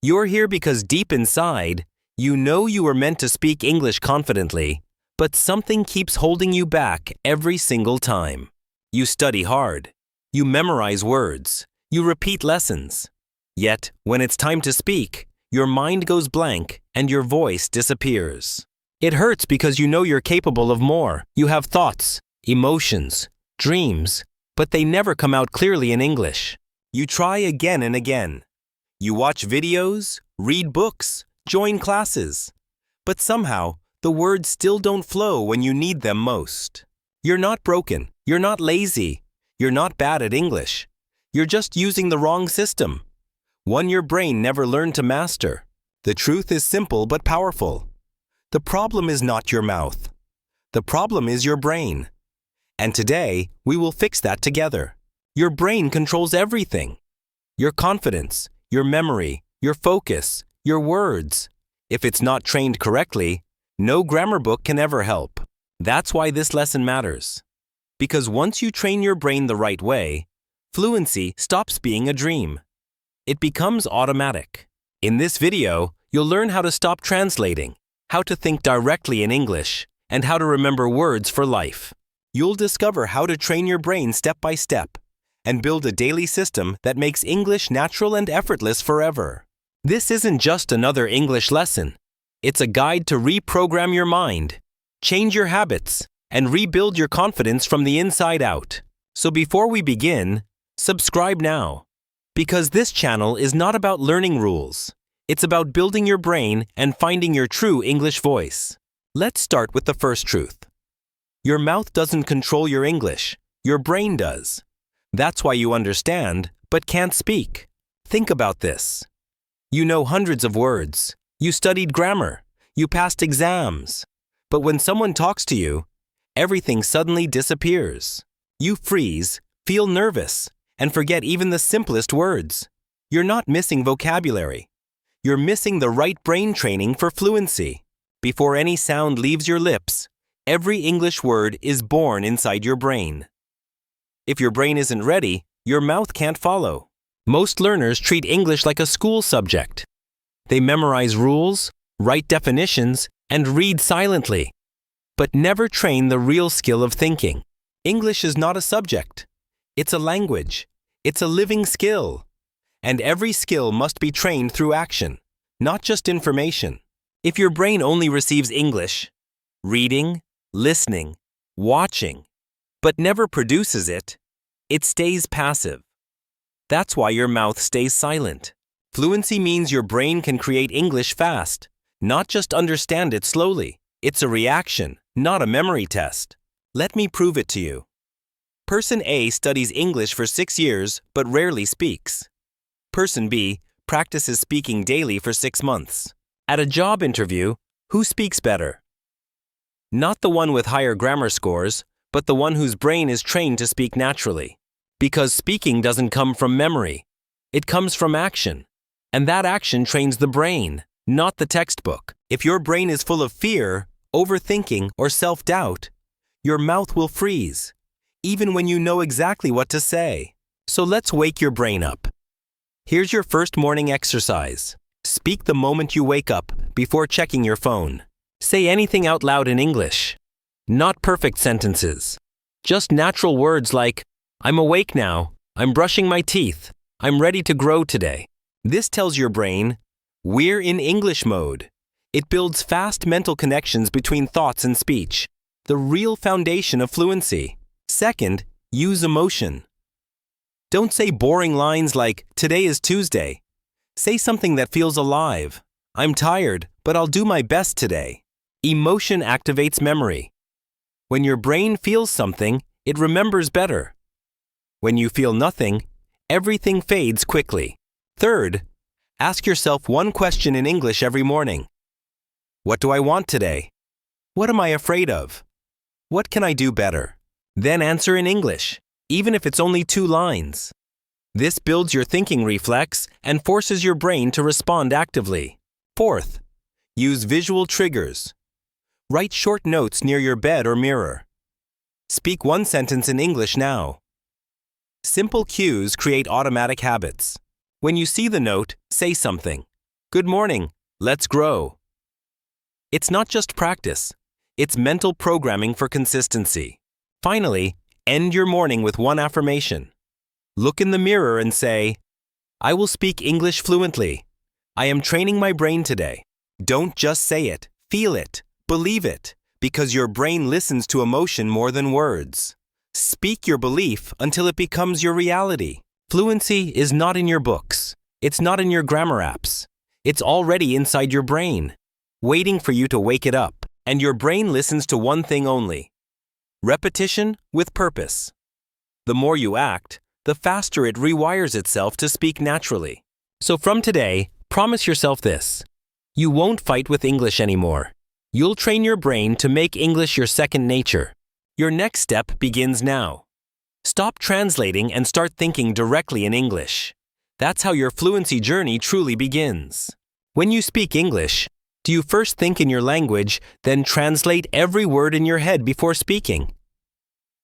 You're here because deep inside, you know you were meant to speak English confidently, but something keeps holding you back every single time. You study hard. You memorize words. You repeat lessons. Yet, when it's time to speak, your mind goes blank and your voice disappears. It hurts because you know you're capable of more. You have thoughts, emotions, dreams, but they never come out clearly in English. You try again and again. You watch videos, read books, join classes. But somehow, the words still don't flow when you need them most. You're not broken. You're not lazy. You're not bad at English. You're just using the wrong system. One your brain never learned to master. The truth is simple but powerful. The problem is not your mouth. The problem is your brain. And today, we will fix that together. Your brain controls everything. Your confidence, your memory, your focus, your words. If it's not trained correctly, no grammar book can ever help. That's why this lesson matters. Because once you train your brain the right way, fluency stops being a dream. It becomes automatic. In this video, you'll learn how to stop translating, how to think directly in English, and how to remember words for life. You'll discover how to train your brain step by step and build a daily system that makes English natural and effortless forever. This isn't just another English lesson. It's a guide to reprogram your mind, change your habits, and rebuild your confidence from the inside out. So before we begin, subscribe now. Because this channel is not about learning rules. It's about building your brain and finding your true English voice. Let's start with the first truth. Your mouth doesn't control your English. Your brain does. That's why you understand, but can't speak. Think about this. You know hundreds of words. You studied grammar. You passed exams. But when someone talks to you, everything suddenly disappears. You freeze, feel nervous, and forget even the simplest words. You're not missing vocabulary. You're missing the right brain training for fluency. Before any sound leaves your lips, every English word is born inside your brain. If your brain isn't ready, your mouth can't follow. Most learners treat English like a school subject. They memorize rules, write definitions, and read silently, but never train the real skill of thinking. English is not a subject. It's a language. It's a living skill. And every skill must be trained through action, not just information. If your brain only receives English, reading, listening, watching, but never produces it, it stays passive. That's why your mouth stays silent. Fluency means your brain can create English fast, not just understand it slowly. It's a reaction, not a memory test. Let me prove it to you. Person A studies English for 6 years but rarely speaks. Person B practices speaking daily for 6 months. At a job interview, who speaks better? Not the one with higher grammar scores, but the one whose brain is trained to speak naturally. Because speaking doesn't come from memory. It comes from action. And that action trains the brain, not the textbook. If your brain is full of fear, overthinking, or self-doubt, your mouth will freeze, even when you know exactly what to say. So let's wake your brain up. Here's your first morning exercise. Speak the moment you wake up, before checking your phone. Say anything out loud in English. Not perfect sentences. Just natural words like, I'm awake now, I'm brushing my teeth, I'm ready to grow today. This tells your brain, we're in English mode. It builds fast mental connections between thoughts and speech, the real foundation of fluency. Second, use emotion. Don't say boring lines like, today is Tuesday. Say something that feels alive. I'm tired, but I'll do my best today. Emotion activates memory. When your brain feels something, it remembers better. When you feel nothing, everything fades quickly. Third, ask yourself one question in English every morning. What do I want today? What am I afraid of? What can I do better? Then answer in English, even if it's only 2 lines. This builds your thinking reflex and forces your brain to respond actively. Fourth, use visual triggers. Write short notes near your bed or mirror. Speak one sentence in English now. Simple cues create automatic habits. When you see the note, say something. Good morning. Let's grow. It's not just practice. It's mental programming for consistency. Finally, end your morning with one affirmation. Look in the mirror and say, I will speak English fluently. I am training my brain today. Don't just say it. Feel it. Believe it. Because your brain listens to emotion more than words. Speak your belief until it becomes your reality. Fluency is not in your books. It's not in your grammar apps. It's already inside your brain, waiting for you to wake it up. And your brain listens to one thing only: repetition with purpose. The more you act, the faster it rewires itself to speak naturally. So from today, promise yourself this: you won't fight with English anymore. You'll train your brain to make English your second nature. Your next step begins now. Stop translating and start thinking directly in English. That's how your fluency journey truly begins. When you speak English, do you first think in your language, then translate every word in your head before speaking?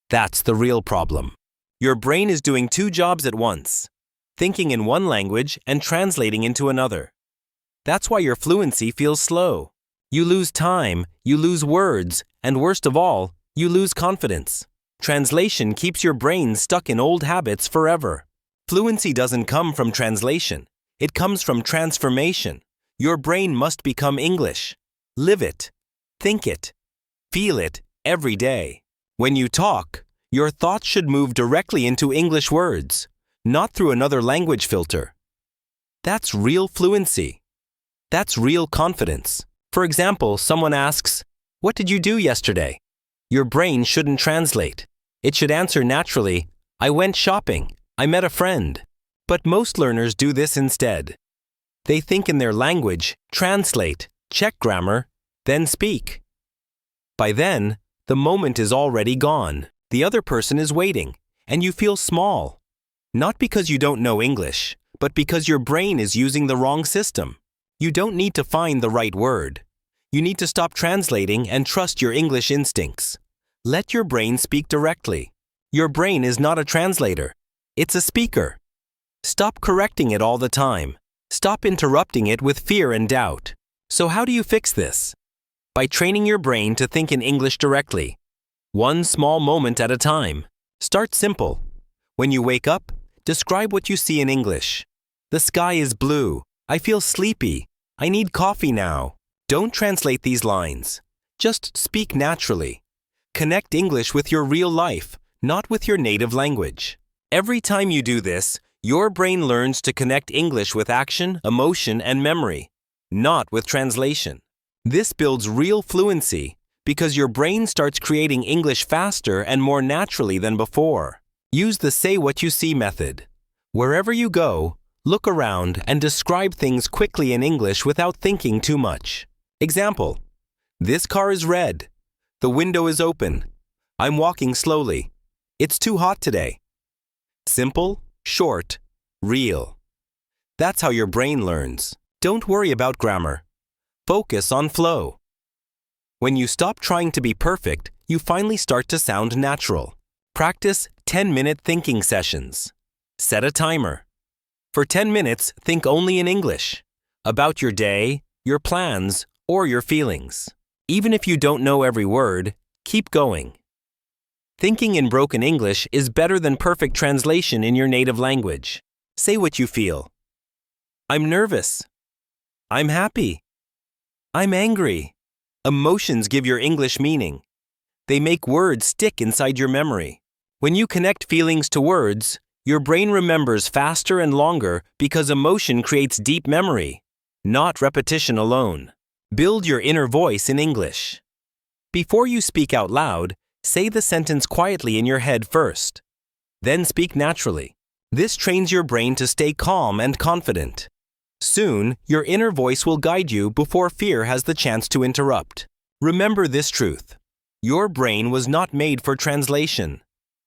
That's the real problem. Your brain is doing two jobs at once, thinking in one language and translating into another. That's why your fluency feels slow. You lose time, you lose words, and worst of all, you lose confidence. Translation keeps your brain stuck in old habits forever. Fluency doesn't come from translation. It comes from transformation. Your brain must become English. Live it. Think it. Feel it every day. When you talk, your thoughts should move directly into English words, not through another language filter. That's real fluency. That's real confidence. For example, someone asks, "What did you do yesterday?" Your brain shouldn't translate. It should answer naturally, "I went shopping. I met a friend." But most learners do this instead. They think in their language, translate, check grammar, then speak. By then, the moment is already gone. The other person is waiting, and you feel small. Not because you don't know English, but because your brain is using the wrong system. You don't need to find the right word. You need to stop translating and trust your English instincts. Let your brain speak directly. Your brain is not a translator. It's a speaker. Stop correcting it all the time. Stop interrupting it with fear and doubt. So how do you fix this? By training your brain to think in English directly. One small moment at a time. Start simple. When you wake up, describe what you see in English. The sky is blue. I feel sleepy. I need coffee now. Don't translate these lines. Just speak naturally. Connect English with your real life, not with your native language. Every time you do this, your brain learns to connect English with action, emotion, and memory, not with translation. This builds real fluency because your brain starts creating English faster and more naturally than before. Use the say what you see method. Wherever you go, look around and describe things quickly in English without thinking too much. Example: this car is red. The window is open. I'm walking slowly. It's too hot today. Simple, short, real. That's how your brain learns. Don't worry about grammar. Focus on flow. When you stop trying to be perfect, you finally start to sound natural. Practice 10-minute thinking sessions. Set a timer. For 10 minutes, think only in English. About your day, your plans, or your feelings. Even if you don't know every word, keep going. Thinking in broken English is better than perfect translation in your native language. Say what you feel. I'm nervous. I'm happy. I'm angry. Emotions give your English meaning. They make words stick inside your memory. When you connect feelings to words, your brain remembers faster and longer because emotion creates deep memory, not repetition alone. Build your inner voice in English. Before you speak out loud, say the sentence quietly in your head first. Then speak naturally. This trains your brain to stay calm and confident. Soon, your inner voice will guide you before fear has the chance to interrupt. Remember this truth. Your brain was not made for translation.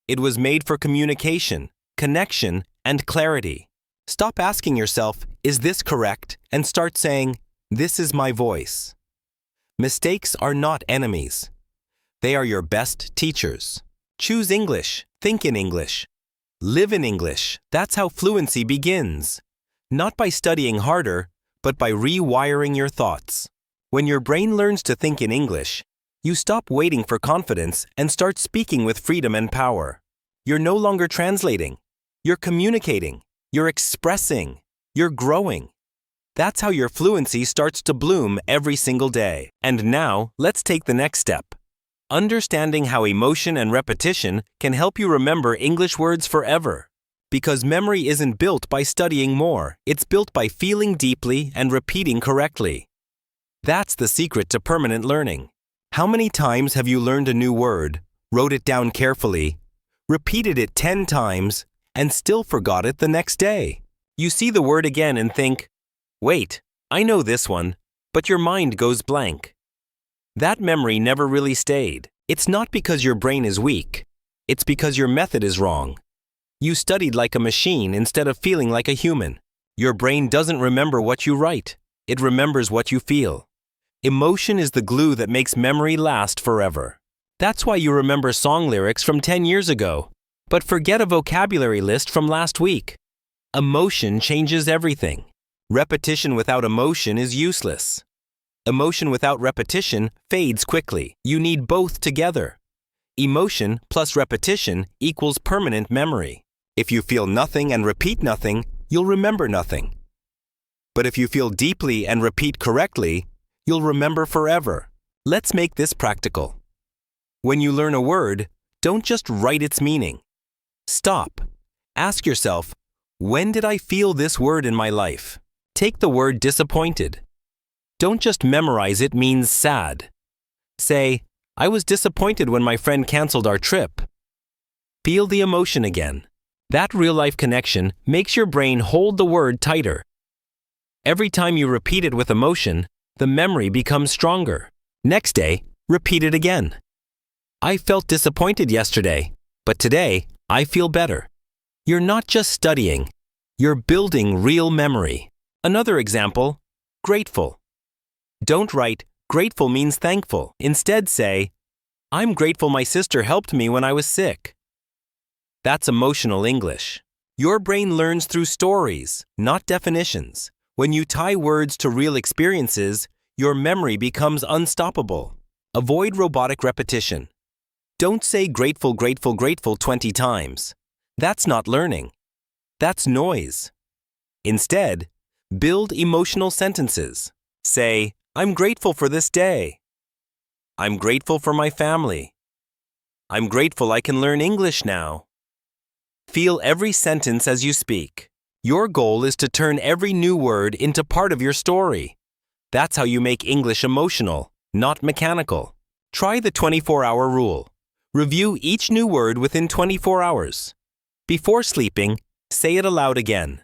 It was made for communication, connection, and clarity. Stop asking yourself, "Is this correct?" and start saying, "This is my voice." Mistakes are not enemies. They are your best teachers. Choose English. Think in English. Live in English. That's how fluency begins. Not by studying harder, but by rewiring your thoughts. When your brain learns to think in English, you stop waiting for confidence and start speaking with freedom and power. You're no longer translating. You're communicating. You're expressing. You're growing. That's how your fluency starts to bloom every single day. And now, let's take the next step. Understanding how emotion and repetition can help you remember English words forever. Because memory isn't built by studying more, it's built by feeling deeply and repeating correctly. That's the secret to permanent learning. How many times have you learned a new word, wrote it down carefully, repeated it 10 times, and still forgot it the next day? You see the word again and think, wait, I know this one, but your mind goes blank. That memory never really stayed. It's not because your brain is weak. It's because your method is wrong. You studied like a machine instead of feeling like a human. Your brain doesn't remember what you write. It remembers what you feel. Emotion is the glue that makes memory last forever. That's why you remember song lyrics from 10 years ago, but forget a vocabulary list from last week. Emotion changes everything. Repetition without emotion is useless. Emotion without repetition fades quickly. You need both together. Emotion plus repetition equals permanent memory. If you feel nothing and repeat nothing, you'll remember nothing. But if you feel deeply and repeat correctly, you'll remember forever. Let's make this practical. When you learn a word, don't just write its meaning. Stop. Ask yourself, when did I feel this word in my life? Take the word disappointed. Don't just memorize it means sad. Say, I was disappointed when my friend canceled our trip. Feel the emotion again. That real-life connection makes your brain hold the word tighter. Every time you repeat it with emotion, the memory becomes stronger. Next day, repeat it again. I felt disappointed yesterday, but today I feel better. You're not just studying, you're building real memory. Another example, grateful. Don't write, grateful means thankful. Instead say, I'm grateful my sister helped me when I was sick. That's emotional English. Your brain learns through stories, not definitions. When you tie words to real experiences, your memory becomes unstoppable. Avoid robotic repetition. Don't say grateful, grateful, grateful 20 times. That's not learning. That's noise. Instead, build emotional sentences. Say, I'm grateful for this day. I'm grateful for my family. I'm grateful I can learn English now. Feel every sentence as you speak. Your goal is to turn every new word into part of your story. That's how you make English emotional, not mechanical. Try the 24-hour rule. Review each new word within 24 hours. Before sleeping, say it aloud again.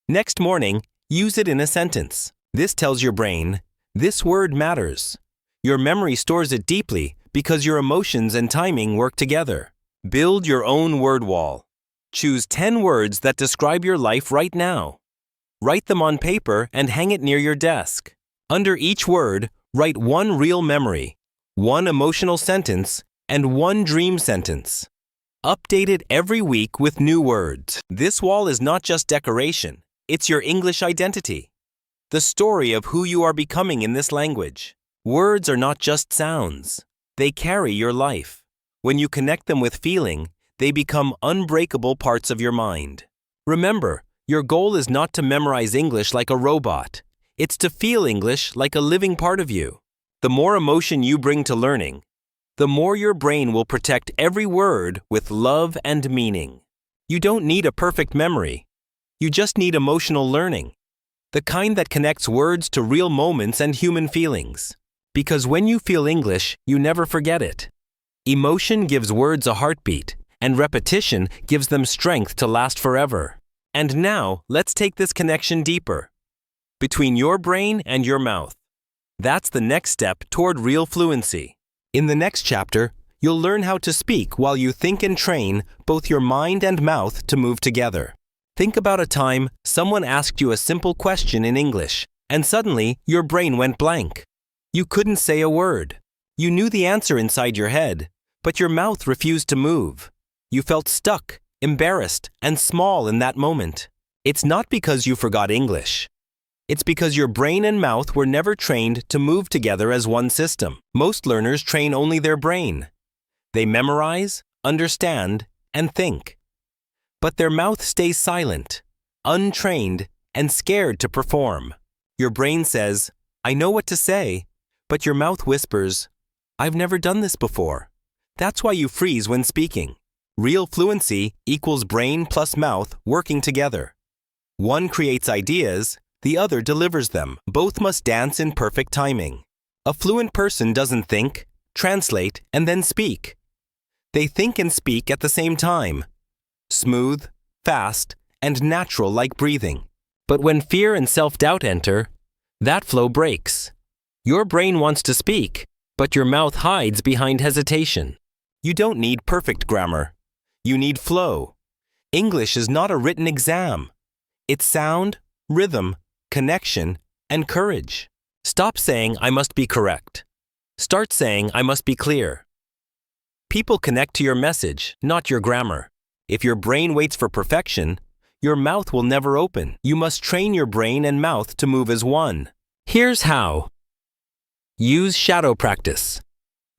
Next morning, use it in a sentence. This tells your brain, this word matters. Your memory stores it deeply because your emotions and timing work together. Build your own word wall. Choose 10 words that describe your life right now. Write them on paper and hang it near your desk. Under each word, write one real memory, one emotional sentence, and one dream sentence. Update it every week with new words. This wall is not just decoration, it's your English identity. The story of who you are becoming in this language. Words are not just sounds. They carry your life. When you connect them with feeling, they become unbreakable parts of your mind. Remember, your goal is not to memorize English like a robot. It's to feel English like a living part of you. The more emotion you bring to learning, the more your brain will protect every word with love and meaning. You don't need a perfect memory. You just need emotional learning. The kind that connects words to real moments and human feelings. Because when you feel English, you never forget it. Emotion gives words a heartbeat, and repetition gives them strength to last forever. And now, let's take this connection deeper. Between your brain and your mouth. That's the next step toward real fluency. In the next chapter, you'll learn how to speak while you think and train both your mind and mouth to move together. Think about a time someone asked you a simple question in English, and suddenly your brain went blank. You couldn't say a word. You knew the answer inside your head, but your mouth refused to move. You felt stuck, embarrassed, and small in that moment. It's not because you forgot English. It's because your brain and mouth were never trained to move together as one system. Most learners train only their brain. They memorize, understand, and think. But their mouth stays silent, untrained, and scared to perform. Your brain says, "I know what to say," but your mouth whispers, "I've never done this before." That's why you freeze when speaking. Real fluency equals brain plus mouth working together. One creates ideas, the other delivers them. Both must dance in perfect timing. A fluent person doesn't think, translate, and then speak. They think and speak at the same time. Smooth, fast, and natural like breathing. But when fear and self-doubt enter, that flow breaks. Your brain wants to speak, but your mouth hides behind hesitation. You don't need perfect grammar. You need flow. English is not a written exam. It's sound, rhythm, connection, and courage. Stop saying, "I must be correct." Start saying, "I must be clear." People connect to your message, not your grammar. If your brain waits for perfection, your mouth will never open. You must train your brain and mouth to move as one. Here's how. Use shadow practice.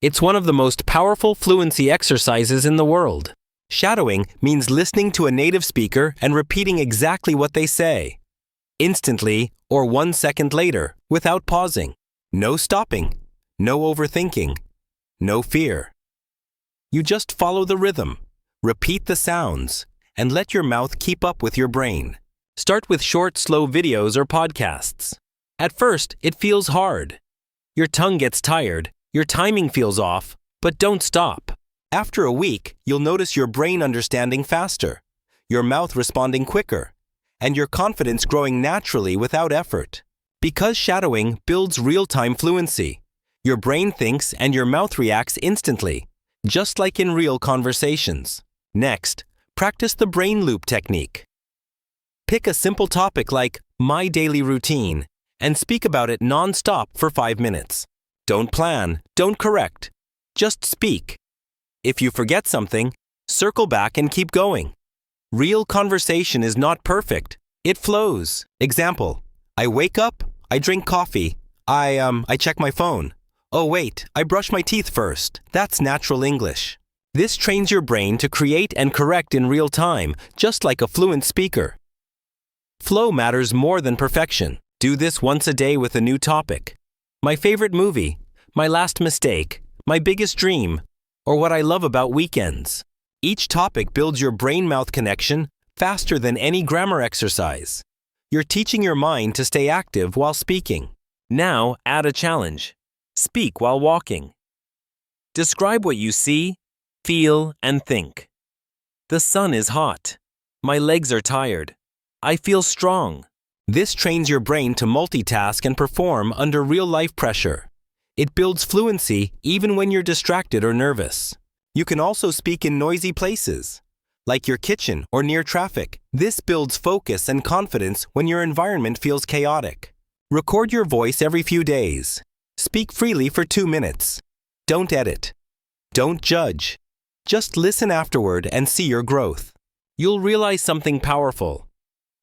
It's one of the most powerful fluency exercises in the world. Shadowing means listening to a native speaker and repeating exactly what they say, instantly or 1 second later, without pausing. No stopping, no overthinking, no fear. You just follow the rhythm, repeat the sounds, and let your mouth keep up with your brain. Start with short, slow videos or podcasts. At first, it feels hard. Your tongue gets tired, your timing feels off, but don't stop. After a week, you'll notice your brain understanding faster, your mouth responding quicker, and your confidence growing naturally without effort. Because shadowing builds real-time fluency. Your brain thinks and your mouth reacts instantly, just like in real conversations. Next, practice the brain loop technique. Pick a simple topic like my daily routine and speak about it non-stop for 5 minutes. Don't plan, don't correct, just speak. If you forget something, circle back and keep going. Real conversation is not perfect. It flows. Example, I wake up, I drink coffee, I check my phone. Oh wait, I brush my teeth first. That's natural English. This trains your brain to create and correct in real time, just like a fluent speaker. Flow matters more than perfection. Do this once a day with a new topic. My favorite movie, my last mistake, my biggest dream, or what I love about weekends. Each topic builds your brain-mouth connection faster than any grammar exercise. You're teaching your mind to stay active while speaking. Now, add a challenge. Speak while walking. Describe what you see, feel, and think. The sun is hot. My legs are tired. I feel strong. This trains your brain to multitask and perform under real-life pressure. It builds fluency even when you're distracted or nervous. You can also speak in noisy places, like your kitchen or near traffic. This builds focus and confidence when your environment feels chaotic. Record your voice every few days. Speak freely for 2 minutes. Don't edit. Don't judge. Just listen afterward and see your growth. You'll realize something powerful.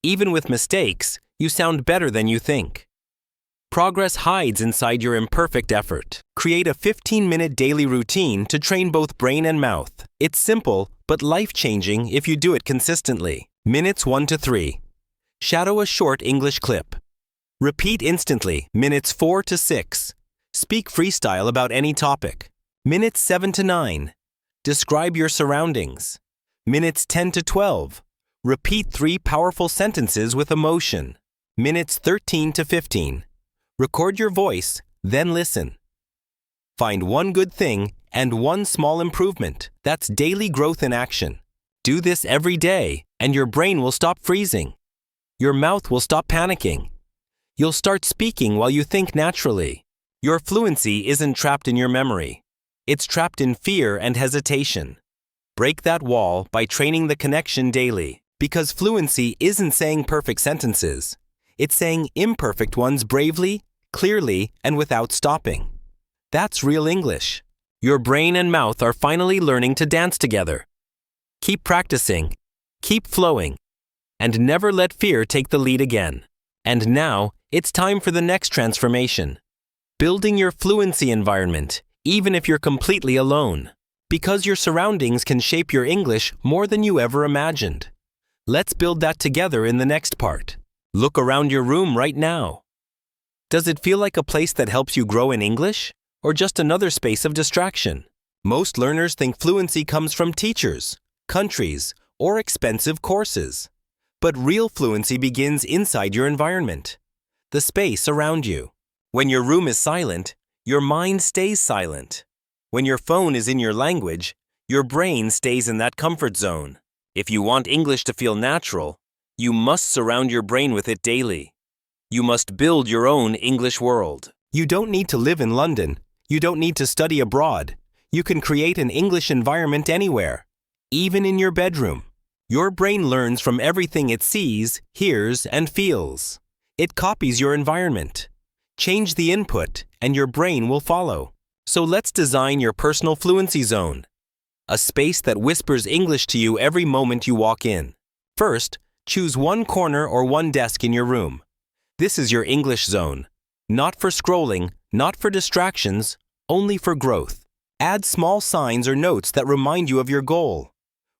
Even with mistakes, you sound better than you think. Progress hides inside your imperfect effort. Create a 15-minute daily routine to train both brain and mouth. It's simple, but life-changing if you do it consistently. Minutes 1 to 3. Shadow a short English clip. Repeat instantly. Minutes 4 to 6. Speak freestyle about any topic. Minutes 7 to 9. Describe your surroundings. Minutes 10 to 12. Repeat 3 powerful sentences with emotion. Minutes 13 to 15. Record your voice, then listen. Find one good thing and one small improvement. That's daily growth in action. Do this every day, and your brain will stop freezing. Your mouth will stop panicking. You'll start speaking while you think naturally. Your fluency isn't trapped in your memory. It's trapped in fear and hesitation. Break that wall by training the connection daily, because fluency isn't saying perfect sentences. It's saying imperfect ones bravely, clearly, and without stopping. That's real English. Your brain and mouth are finally learning to dance together. Keep practicing, keep flowing, and never let fear take the lead again. And now, It's time for the next transformation. Building your fluency environment, even if you're completely alone. Because your surroundings can shape your English more than you ever imagined. Let's build that together in the next part. Look around your room right now. Does it feel like a place that helps you grow in English, or just another space of distraction? Most learners think fluency comes from teachers, countries, or expensive courses. But real fluency begins inside your environment, the space around you. When your room is silent, your mind stays silent. When your phone is in your language, your brain stays in that comfort zone. If you want English to feel natural, you must surround your brain with it daily. You must build your own English world. You don't need to live in London. You don't need to study abroad. You can create an English environment anywhere, even in your bedroom. Your brain learns from everything it sees, hears, and feels. It copies your environment. Change the input, and your brain will follow. So let's design your personal fluency zone. A space that whispers English to you every moment you walk in. First, choose one corner or one desk in your room. This is your English zone. Not for scrolling, not for distractions, only for growth. Add small signs or notes that remind you of your goal.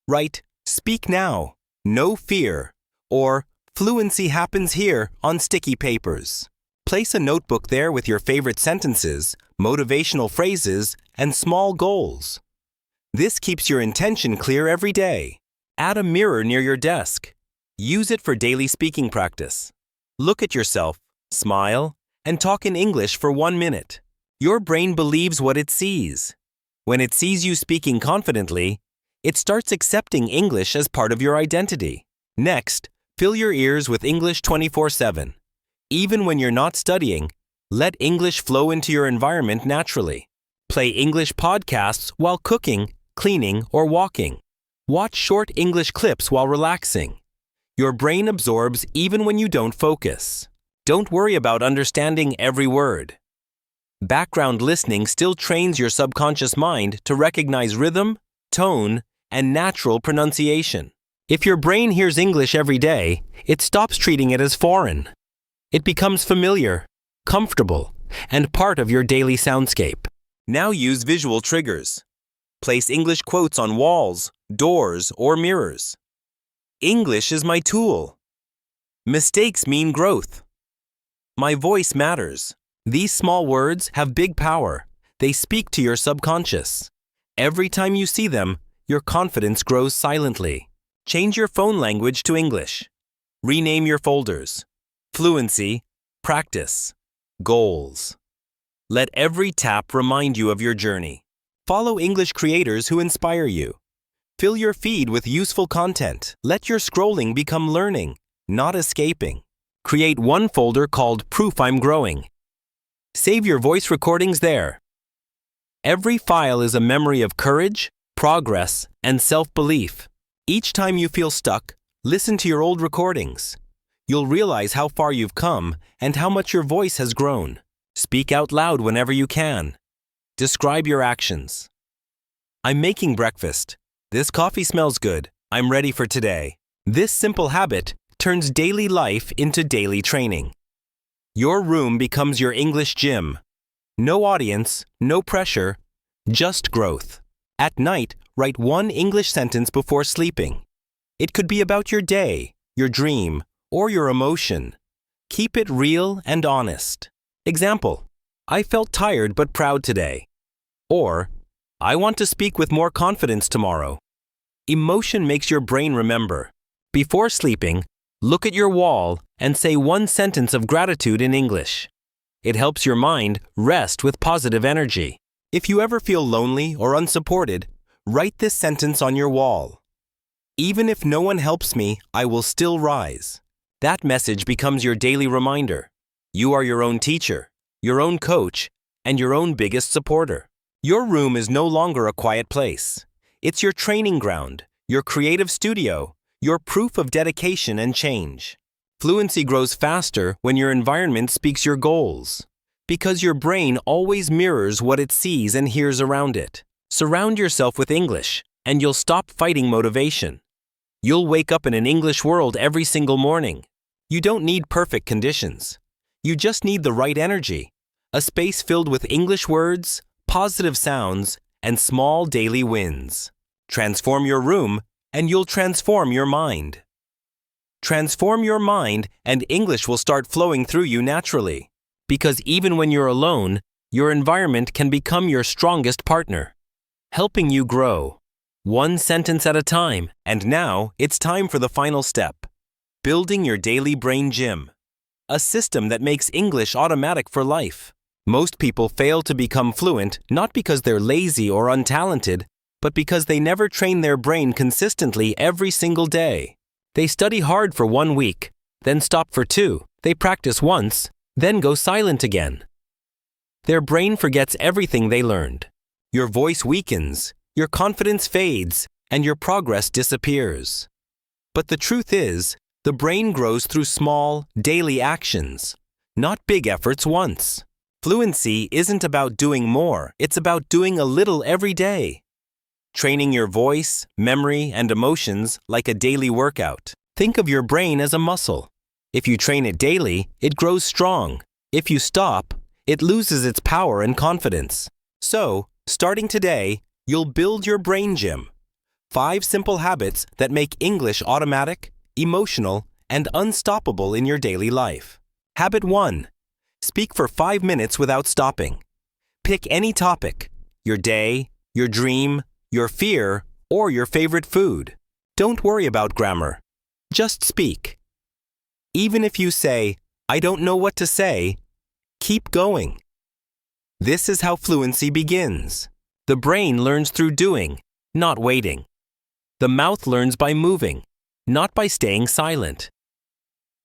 Write, "Speak now," "No fear," or "Fluency happens here" on sticky papers. Place a notebook there with your favorite sentences, motivational phrases, and small goals. This keeps your intention clear every day. Add a mirror near your desk. Use it for daily speaking practice. Look at yourself, smile, and talk in English for 1 minute. Your brain believes what it sees. When it sees you speaking confidently, it starts accepting English as part of your identity. Next, fill your ears with English 24/7. Even when you're not studying, let English flow into your environment naturally. Play English podcasts while cooking, cleaning, or walking. Watch short English clips while relaxing. Your brain absorbs even when you don't focus. Don't worry about understanding every word. Background listening still trains your subconscious mind to recognize rhythm, tone, and natural pronunciation. If your brain hears English every day, it stops treating it as foreign. It becomes familiar, comfortable, and part of your daily soundscape. Now use visual triggers. Place English quotes on walls, doors, or mirrors. English is my tool. Mistakes mean growth. My voice matters. These small words have big power. They speak to your subconscious. Every time you see them, your confidence grows silently. Change your phone language to English. Rename your folders. Fluency, practice, goals. Let every tap remind you of your journey. Follow English creators who inspire you. Fill your feed with useful content. Let your scrolling become learning, not escaping. Create one folder called Proof I'm Growing. Save your voice recordings there. Every file is a memory of courage, progress, and self-belief. Each time you feel stuck, listen to your old recordings. You'll realize how far you've come and how much your voice has grown. Speak out loud whenever you can. Describe your actions. I'm making breakfast. This coffee smells good. I'm ready for today. This simple habit turns daily life into daily training. Your room becomes your English gym. No audience, no pressure, just growth. At night, write one English sentence before sleeping. It could be about your day, your dream, or your emotion. Keep it real and honest. Example, I felt tired but proud today. Or, I want to speak with more confidence tomorrow. Emotion makes your brain remember. Before sleeping, look at your wall and say one sentence of gratitude in English. It helps your mind rest with positive energy. If you ever feel lonely or unsupported, write this sentence on your wall. Even if no one helps me, I will still rise. That message becomes your daily reminder. You are your own teacher, your own coach, and your own biggest supporter. Your room is no longer a quiet place. It's your training ground, your creative studio, your proof of dedication and change. Fluency grows faster when your environment speaks your goals, because your brain always mirrors what it sees and hears around it. Surround yourself with English, and you'll stop fighting motivation. You'll wake up in an English world every single morning. You don't need perfect conditions. You just need the right energy, a space filled with English words, positive sounds, and small daily wins. Transform your room, and you'll transform your mind. Transform your mind, and English will start flowing through you naturally. Because even when you're alone, your environment can become your strongest partner, helping you grow. One sentence at a time, and now it's time for the final step. Building your daily brain gym. A system that makes English automatic for life. Most people fail to become fluent not because they're lazy or untalented, but because they never train their brain consistently every single day. They study hard for 1 week, then stop for 2. They practice once, then go silent again. Their brain forgets everything they learned. Your voice weakens, your confidence fades, and your progress disappears. But the truth is, the brain grows through small, daily actions, not big efforts once. Fluency isn't about doing more, it's about doing a little every day. Training your voice, memory, and emotions like a daily workout. Think of your brain as a muscle. If you train it daily, it grows strong. If you stop, it loses its power and confidence. So, starting today, you'll build your brain gym. 5 simple habits that make English automatic, emotional, and unstoppable in your daily life. Habit 1. Speak for 5 minutes without stopping. Pick any topic, your day, your dream, your fear, or your favorite food. Don't worry about grammar. Just speak. Even if you say, "I don't know what to say," keep going. This is how fluency begins. The brain learns through doing, not waiting. The mouth learns by moving, not by staying silent.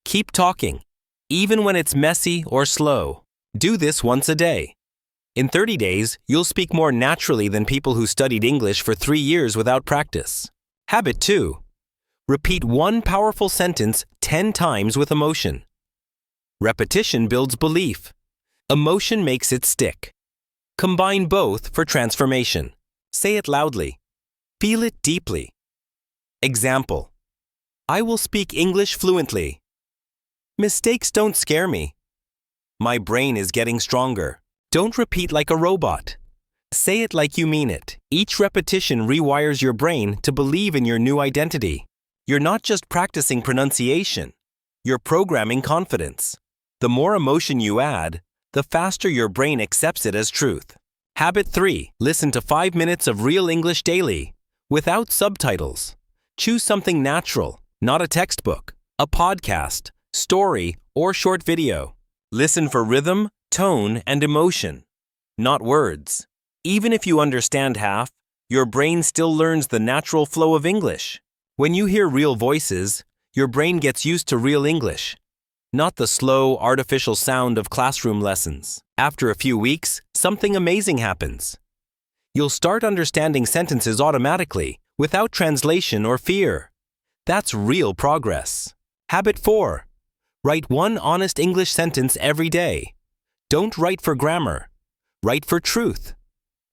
Keep talking, even when it's messy or slow. Do this once a day. In 30 days, you'll speak more naturally than people who studied English for 3 years without practice. Habit 2. Repeat one powerful sentence 10 times with emotion. Repetition builds belief. Emotion makes it stick. Combine both for transformation. Say it loudly. Feel it deeply. Example. I will speak English fluently. Mistakes don't scare me. My brain is getting stronger. Don't repeat like a robot. Say it like you mean it. Each repetition rewires your brain to believe in your new identity. You're not just practicing pronunciation. You're programming confidence. The more emotion you add, the faster your brain accepts it as truth. Habit 3. Listen to 5 minutes of real English daily, without subtitles. Choose something natural, not a textbook, a podcast, story, or short video. Listen for rhythm, tone, and emotion, not words. Even if you understand half, your brain still learns the natural flow of English. When you hear real voices, your brain gets used to real English, not the slow, artificial sound of classroom lessons. After a few weeks, something amazing happens. You'll start understanding sentences automatically, without translation or fear. That's real progress. Habit 4. Write one honest English sentence every day. Don't write for grammar. Write for truth.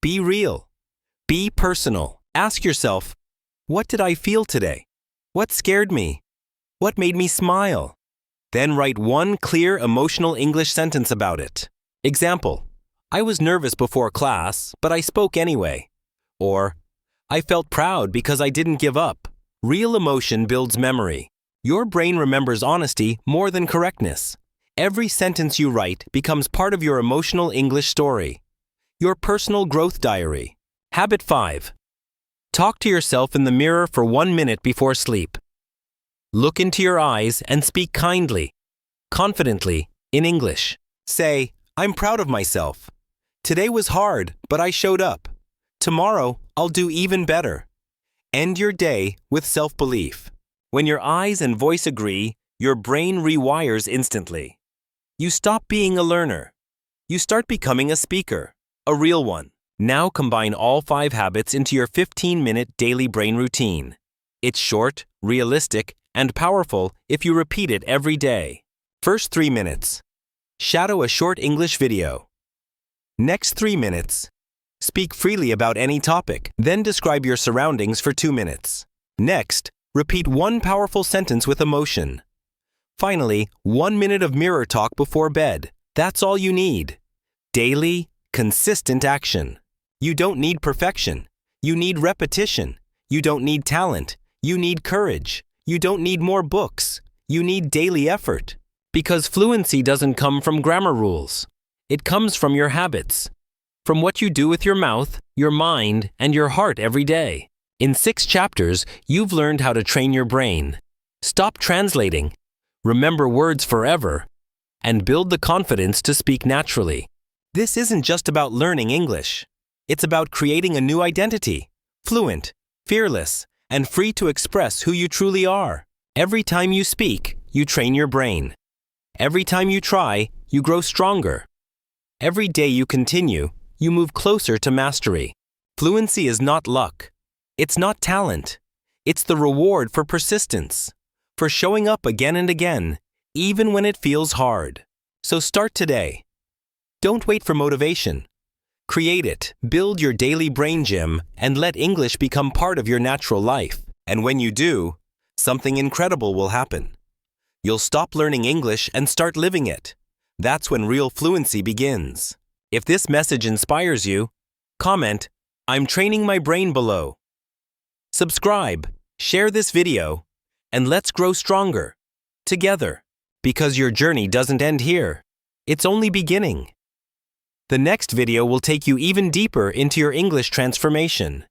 Be real. Be personal. Ask yourself, what did I feel today? What scared me? What made me smile? Then write one clear, emotional English sentence about it. Example, I was nervous before class, but I spoke anyway. Or, I felt proud because I didn't give up. Real emotion builds memory. Your brain remembers honesty more than correctness. Every sentence you write becomes part of your emotional English story, your personal growth diary. Habit 5. Talk to yourself in the mirror for 1 minute before sleep. Look into your eyes and speak kindly, confidently, in English. Say, I'm proud of myself. Today was hard, but I showed up. Tomorrow, I'll do even better. End your day with self-belief. When your eyes and voice agree, your brain rewires instantly. You stop being a learner. You start becoming a speaker, a real one. Now combine all 5 habits into your 15-minute daily brain routine. It's short, realistic, and powerful if you repeat it every day. First 3 minutes. Shadow a short English video. Next 3 minutes. Speak freely about any topic, then describe your surroundings for 2 minutes. Next, repeat one powerful sentence with emotion. Finally, 1 minute of mirror talk before bed. That's all you need. Daily, consistent action. You don't need perfection. You need repetition. You don't need talent. You need courage. You don't need more books. You need daily effort. Because fluency doesn't come from grammar rules. It comes from your habits. From what you do with your mouth, your mind, and your heart every day. In 6 chapters, you've learned how to train your brain. Stop translating. Remember words forever. And build the confidence to speak naturally. This isn't just about learning English. It's about creating a new identity. Fluent, fearless, and free to express who you truly are. Every time you speak, you train your brain. Every time you try, you grow stronger. Every day you continue, you move closer to mastery. Fluency is not luck. It's not talent. It's the reward for persistence, for showing up again and again, even when it feels hard. So start today. Don't wait for motivation. Create it, build your daily brain gym, and let English become part of your natural life. And when you do, something incredible will happen. You'll stop learning English and start living it. That's when real fluency begins. If this message inspires you, comment, "I'm training my brain" below. Subscribe, share this video, and let's grow stronger, together, because your journey doesn't end here. It's only beginning. The next video will take you even deeper into your English transformation.